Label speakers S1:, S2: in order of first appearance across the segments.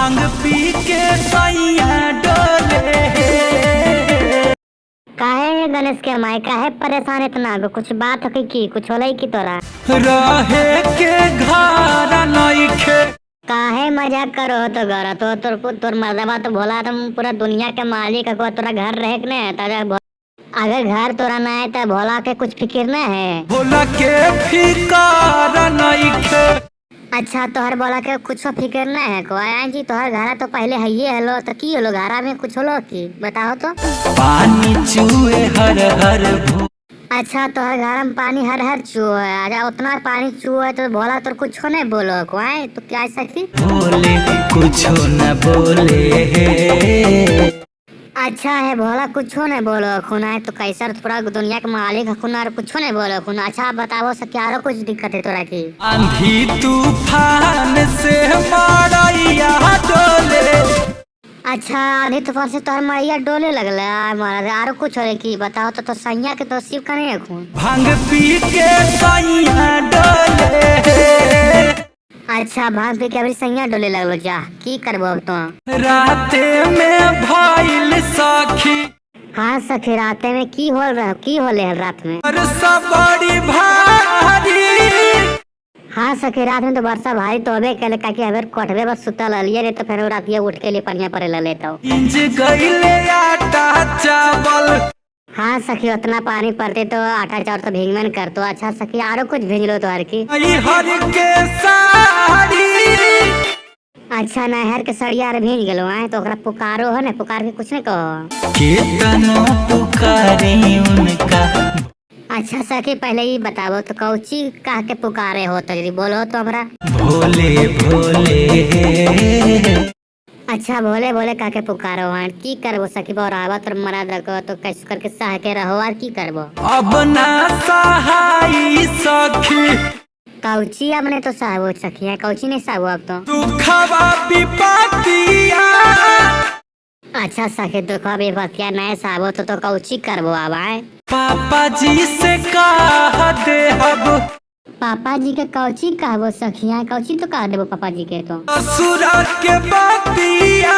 S1: भांग P के सैया डोले।
S2: काहे गणेश के माई काहे परेशान इतना कुछ बात हो की कुछ होले की तोरा
S1: रहे के घर नइखे।
S2: काहे मजाक करो तो घर तो तोर मर्दबा तो भोला तुम पूरा दुनिया के मालिक को तोरा घर रहे के ने अगर घर तोरा ना है तो भोला के कुछ फिक्र न है।
S1: भोला के फिकर नइखे।
S2: अच्छा तोहर भोला के कुछ फिक्र न है को जी तोहर घरा तो पहले है ये हलो तो की हलो घरा में कुछ हलो की बताओ तो।
S1: पानी चूहे हर हर भू।
S2: अच्छा तोहर घर में पानी हर हर चूहो है। अगर उतना पानी चूहो है तो भोला तो कुछ नहीं बोलो को आए तो क्या सकी
S1: बोले कुछ न बोले।
S2: अच्छा है भोला कुछ नहीं बोलो खुना है तो कैसा पूरा दुनिया के मालिक खुना और कुछ नहीं बोलो खुना। अच्छा बताओ से क्या कुछ दिक्कत है तोरा की।
S1: आंधी तूफान से मारैया डोले।
S2: अच्छा आंधी तूफान से तोहर मैया डोले लगला महाराज आरो कुछ हो की बताओ तो सैया के तो शिव का नहीं है खून।
S1: भांग पी के सैया डोले।
S2: अच्छा भांग पी के अभी सैया डोले लगलो जा की करबो अब तो।
S1: राते में भइल सखी।
S2: हाँ सखी राते में की होले है रात में।
S1: और सब बड़ी भारी।
S2: हाँ सखी रात में तो वर्षा भारी तो अबे कल का अगर कोठबे बस सुतल लिए रे तो फिर रात ये उठ के लिए पनिया परे ले लेता हूँ।
S1: इंज गईले आटा चावल।
S2: हाँ सखी उतना पानी पड़ते तो आटा चावल तो भीगमन कर तो। अच्छा सखी आरो कुछ भेज लो तो हर की।
S1: हर के साड़ी।
S2: अच्छा नहर के सड़िया भेज गलो है तो ओकरा पुकारो है ना पुकार के कुछ नहीं कहो।
S1: कितनो पुकारी उनका।
S2: अच्छा सखी पहले ही बताओ तो कौची कह के पुकारे हो तो बोलो तो हमरा।
S1: भोले भोले।
S2: अच्छा भोले भोले कह के पुकारो है की करबो सखी बोरावा तो मरा दको तो कैसे करके सह के रहो और की करबो।
S1: अब ना सहाई सखी।
S2: कौची अब नहीं तो साहब सखी है कौची नहीं साहब अब तो।
S1: दुखवा विपतिया।
S2: अच्छा सखी दुखवा विपतिया नहीं साहब तो कौची करबो अब आए।
S1: पापा जी से कह दे अब।
S2: पापा जी के कौची कहबो सखी है कौची तो कह देबो पापा जी के तो।
S1: ससुरा के बतिया।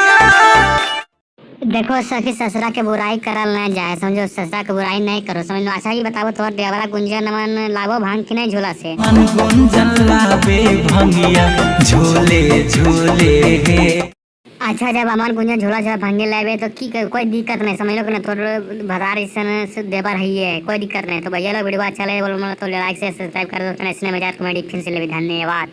S2: देखो सखी ससुरा के बुराई करल नहीं जाए समझो ससुरा के बुराई नहीं करो समझ लो। अच्छा ही बताओ तोहर देवरा गुंजन मन लाभो भांग की नहीं झोला से।
S1: मन गुंजन लाबे भंगिया झोले झोले।
S2: अच्छा जब हमार गुंजन झोला झोला भांगे लावे तो की कोई दिक्कत नहीं समझ लो कि तोर भदार से देवर है कोई दिक्कत नहीं। तो भैया लोग वीडियो अच्छा लगे बोलो तो लाइक से सब्सक्राइब कर दो। इसने मजाक कॉमेडी फिर से ले धन्यवाद।